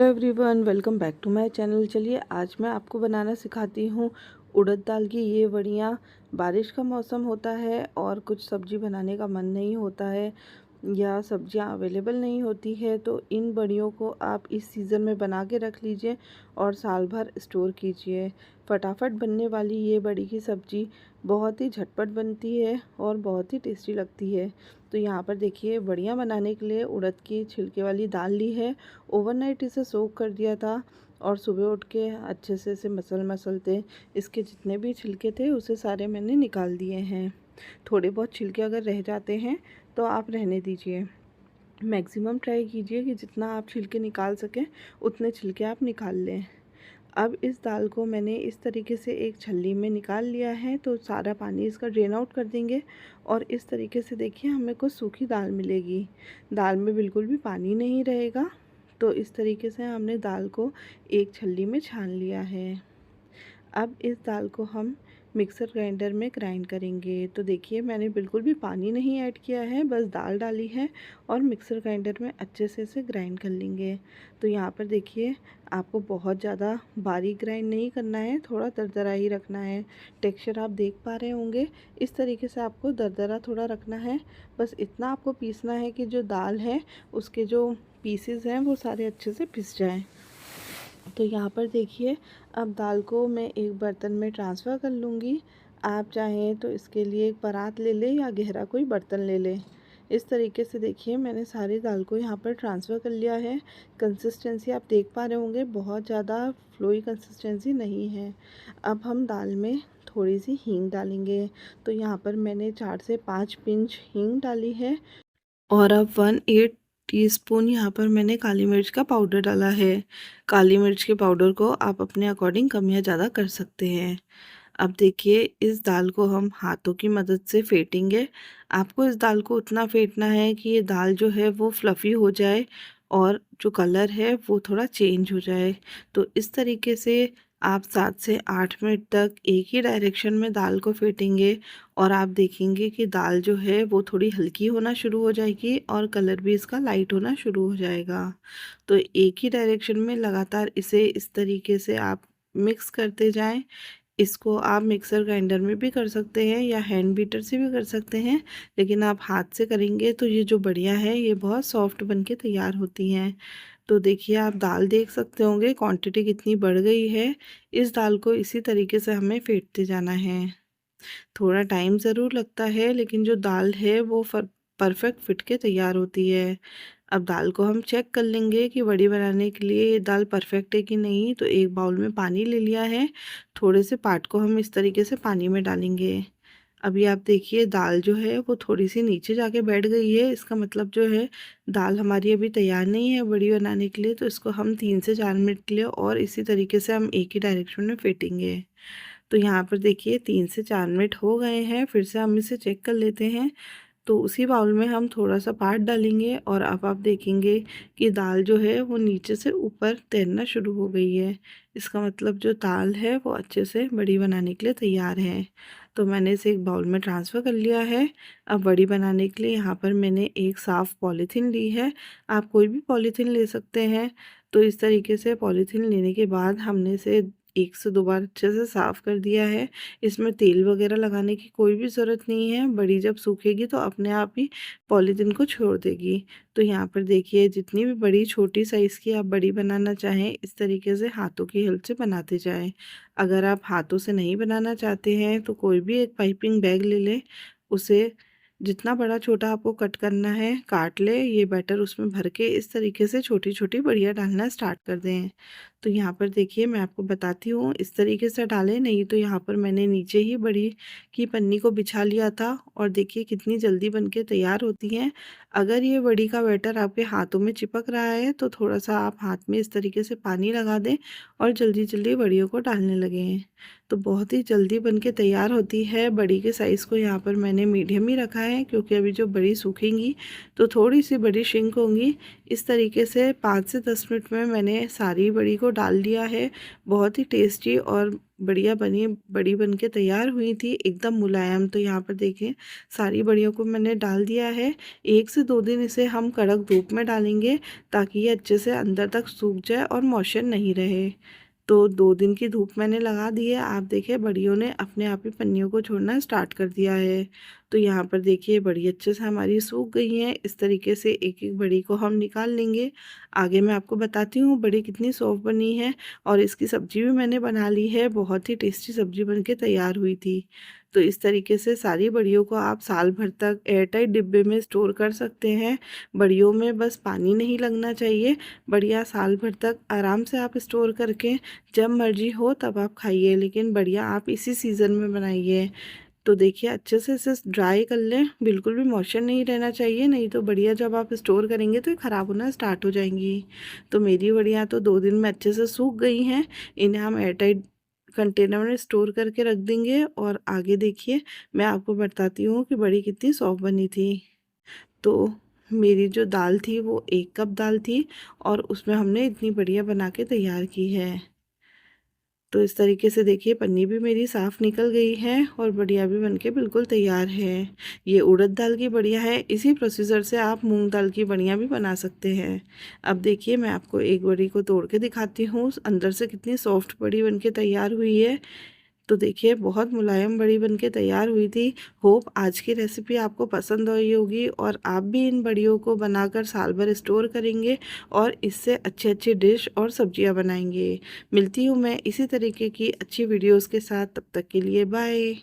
Hello everyone, welcome back to my channel. चलिए आज मैं आपको बनाना सिखाती हूँ उड़द दाल की ये बड़ियाँ। बारिश का मौसम होता है और कुछ सब्ज़ी बनाने का मन नहीं होता है या सब्जियां अवेलेबल नहीं होती है, तो इन बड़ियों को आप इस सीज़न में बना के रख लीजिए और साल भर स्टोर कीजिए। फटाफट बनने वाली ये बड़ी की सब्ज़ी बहुत ही झटपट बनती है और बहुत ही टेस्टी लगती है। तो यहाँ पर देखिए, बड़ियाँ बनाने के लिए उड़द की छिलके वाली दाल ली है। ओवरनाइट इसे सोक कर दिया था और सुबह उठ के अच्छे से इसे मसलते इसके जितने भी छिलके थे उसे सारे मैंने निकाल दिए हैं। थोड़े बहुत छिलके अगर रह जाते हैं तो आप रहने दीजिए। मैक्सिमम ट्राई कीजिए कि जितना आप छिलके निकाल सकें उतने छिलके आप निकाल लें। अब इस दाल को मैंने इस तरीके से एक छलनी में निकाल लिया है, तो सारा पानी इसका ड्रेन आउट कर देंगे और इस तरीके से देखिए हमें कुछ सूखी दाल मिलेगी। दाल में बिल्कुल भी पानी नहीं रहेगा। तो इस तरीके से हमने दाल को एक छलनी में छान लिया है। अब इस दाल को हम मिक्सर ग्राइंडर में ग्राइंड करेंगे। तो देखिए, मैंने बिल्कुल भी पानी नहीं ऐड किया है, बस दाल डाली है और मिक्सर ग्राइंडर में अच्छे से इसे ग्राइंड कर लेंगे। तो यहाँ पर देखिए, आपको बहुत ज़्यादा बारीक ग्राइंड नहीं करना है, थोड़ा दरदरा ही रखना है। टेक्सचर आप देख पा रहे होंगे, इस तरीके से आपको दरदरा थोड़ा रखना है। बस इतना आपको पीसना है कि जो दाल है उसके जो पीसेस हैं वो सारे अच्छे से पिस जाएँ। तो यहाँ पर देखिए, अब दाल को मैं एक बर्तन में ट्रांसफ़र कर लूँगी। आप चाहें तो इसके लिए एक परात ले लें या गहरा कोई बर्तन ले लें। इस तरीके से देखिए, मैंने सारी दाल को यहाँ पर ट्रांसफ़र कर लिया है। कंसिस्टेंसी आप देख पा रहे होंगे, बहुत ज़्यादा फ्लोई कंसिस्टेंसी नहीं है। अब हम दाल में थोड़ी सी हींग डालेंगे। तो यहाँ पर मैंने 4 से 5 पिंच हींग डाली है और अब 1/8 टीस्पून यहाँ पर मैंने काली मिर्च का पाउडर डाला है। काली मिर्च के पाउडर को आप अपने अकॉर्डिंग कम या ज़्यादा कर सकते हैं। अब देखिए, इस दाल को हम हाथों की मदद से फेंटेंगे। आपको इस दाल को उतना फेंटना है कि ये दाल जो है वो फ्लफ़ी हो जाए और जो कलर है वो थोड़ा चेंज हो जाए। तो इस तरीके से आप 7 से 8 मिनट तक एक ही डायरेक्शन में दाल को फेंटेंगे और आप देखेंगे कि दाल जो है वो थोड़ी हल्की होना शुरू हो जाएगी और कलर भी इसका लाइट होना शुरू हो जाएगा। तो एक ही डायरेक्शन में लगातार इसे इस तरीके से आप मिक्स करते जाएं। इसको आप मिक्सर ग्राइंडर में भी कर सकते हैं या हैंड बीटर से भी कर सकते हैं, लेकिन आप हाथ से करेंगे तो ये जो बढ़िया है ये बहुत सॉफ्ट बन के तैयार होती हैं। तो देखिए, आप दाल देख सकते होंगे क्वांटिटी कितनी बढ़ गई है। इस दाल को इसी तरीके से हमें फेंटते जाना है। थोड़ा टाइम ज़रूर लगता है, लेकिन जो दाल है वो परफेक्ट फिट के तैयार होती है। अब दाल को हम चेक कर लेंगे कि बड़ी बनाने के लिए ये दाल परफेक्ट है कि नहीं। तो एक बाउल में पानी ले लिया है, थोड़े से पार्ट को हम इस तरीके से पानी में डालेंगे। अभी आप देखिए, दाल जो है वो थोड़ी सी नीचे जाके बैठ गई है। इसका मतलब जो है दाल हमारी अभी तैयार नहीं है बड़ी बनाने के लिए। तो इसको हम 3 से 4 मिनट के लिए और इसी तरीके से हम एक ही डायरेक्शन में फेंटेंगे। तो यहाँ पर देखिए, 3 से 4 मिनट हो गए हैं। फिर से हम इसे चेक कर लेते हैं। तो उसी बाउल में हम थोड़ा-सा पानी डालेंगे और अब आप देखेंगे कि दाल जो है वो नीचे से ऊपर तैरना शुरू हो गई है। इसका मतलब जो दाल है वो अच्छे से बड़ी बनाने के लिए तैयार है। तो मैंने इसे एक बाउल में ट्रांसफ़र कर लिया है। अब बड़ी बनाने के लिए यहाँ पर मैंने एक साफ़ पॉलीथीन ली है। आप कोई भी पॉलीथीन ले सकते हैं। तो इस तरीके से पॉलीथीन लेने के बाद हमने इसे 1 से 2 बार अच्छे से साफ़ कर दिया है। इसमें तेल वगैरह लगाने की कोई भी ज़रूरत नहीं है। बड़ी जब सूखेगी तो अपने आप ही पॉलीथीन को छोड़ देगी। तो यहाँ पर देखिए, जितनी भी बड़ी छोटी साइज़ की आप बड़ी बनाना चाहें, इस तरीके से हाथों की हेल्प से बनाते जाएं। अगर आप हाथों से नहीं बनाना चाहते हैं तो कोई भी एक पाइपिंग बैग ले लें, उसे जितना बड़ा छोटा आपको कट करना है काट ले। ये बैटर उसमें भर के इस तरीके से छोटी छोटी बड़ियाँ डालना स्टार्ट कर दें। तो यहाँ पर देखिए, मैं आपको बताती हूँ, इस तरीके से डालें, नहीं तो यहाँ पर मैंने नीचे ही बड़ी की पन्नी को बिछा लिया था और देखिए कितनी जल्दी बनके तैयार होती हैं। अगर ये बड़ी का बैटर आपके हाथों में चिपक रहा है तो थोड़ा सा आप हाथ में इस तरीके से पानी लगा दें और जल्दी जल्दी बड़ियों को डालने लगें। तो बहुत ही जल्दी बनके तैयार होती है। बड़ी के साइज़ को यहाँ पर मैंने मीडियम ही रखा है, क्योंकि अभी जो बड़ी सूखेंगी तो थोड़ी सी बड़ी श्रिंक होंगी। इस तरीके से 5 से 10 मिनट में मैंने सारी बड़ी को डाल दिया है। बहुत ही टेस्टी और बढ़िया बनी, बड़ी बन के तैयार हुई थी, एकदम मुलायम। तो यहाँ पर देखिए सारी बड़ियों को मैंने डाल दिया है। 1 से 2 दिन इसे हम कड़क धूप में डालेंगे ताकि ये अच्छे से अंदर तक सूख जाए और मॉइस्चर नहीं रहे। तो 2 दिन की धूप मैंने लगा दी है। आप देखिए बड़ियों ने अपने आप ही पन्नियों को छोड़ना स्टार्ट कर दिया है। तो यहाँ पर देखिए बड़ी अच्छे से हमारी सूख गई हैं। इस तरीके से एक एक बड़ी को हम निकाल लेंगे। आगे मैं आपको बताती हूँ बड़ी कितनी सॉफ्ट बनी है। और इसकी सब्जी भी मैंने बना ली है, बहुत ही टेस्टी सब्जी बन के तैयार हुई थी। तो इस तरीके से सारी बड़ियों को आप साल भर तक एयरटाइट डिब्बे में स्टोर कर सकते हैं। बड़ियों में बस पानी नहीं लगना चाहिए। बढ़िया साल भर तक आराम से आप स्टोर करके जब मर्जी हो तब आप खाइए, लेकिन बढ़िया आप इसी सीज़न में बनाइए। तो देखिए अच्छे से इसे ड्राई कर लें, बिल्कुल भी मॉइस्चर नहीं रहना चाहिए, नहीं तो बढ़िया जब आप स्टोर करेंगे तो ये ख़राब होना स्टार्ट हो जाएंगी। तो मेरी बढ़िया तो 2 दिन में अच्छे से सूख गई हैं। इन्हें हम एयरटाइट कंटेनर में स्टोर करके रख देंगे। और आगे देखिए मैं आपको बताती हूँ कि बड़ी कितनी सॉफ्ट बनी थी। तो मेरी जो दाल थी वो 1 कप दाल थी और उसमें हमने इतनी बढ़िया बना के तैयार की है। तो इस तरीके से देखिए पन्नी भी मेरी साफ़ निकल गई है और बढ़िया भी बनके बिल्कुल तैयार है। ये उड़द दाल की बढ़िया है। इसी प्रोसीजर से आप मूंग दाल की बढ़िया भी बना सकते हैं। अब देखिए मैं आपको एक बड़ी को तोड़ के दिखाती हूँ अंदर से कितनी सॉफ्ट बड़ी बनके तैयार हुई है। तो देखिए बहुत मुलायम बड़ी बनके तैयार हुई थी। होप आज की रेसिपी आपको पसंद आई होगी और आप भी इन बड़ियों को बनाकर साल भर स्टोर करेंगे और इससे अच्छी अच्छी डिश और सब्जियां बनाएंगे। मिलती हूँ मैं इसी तरीके की अच्छी वीडियोस के साथ, तब तक के लिए बाय।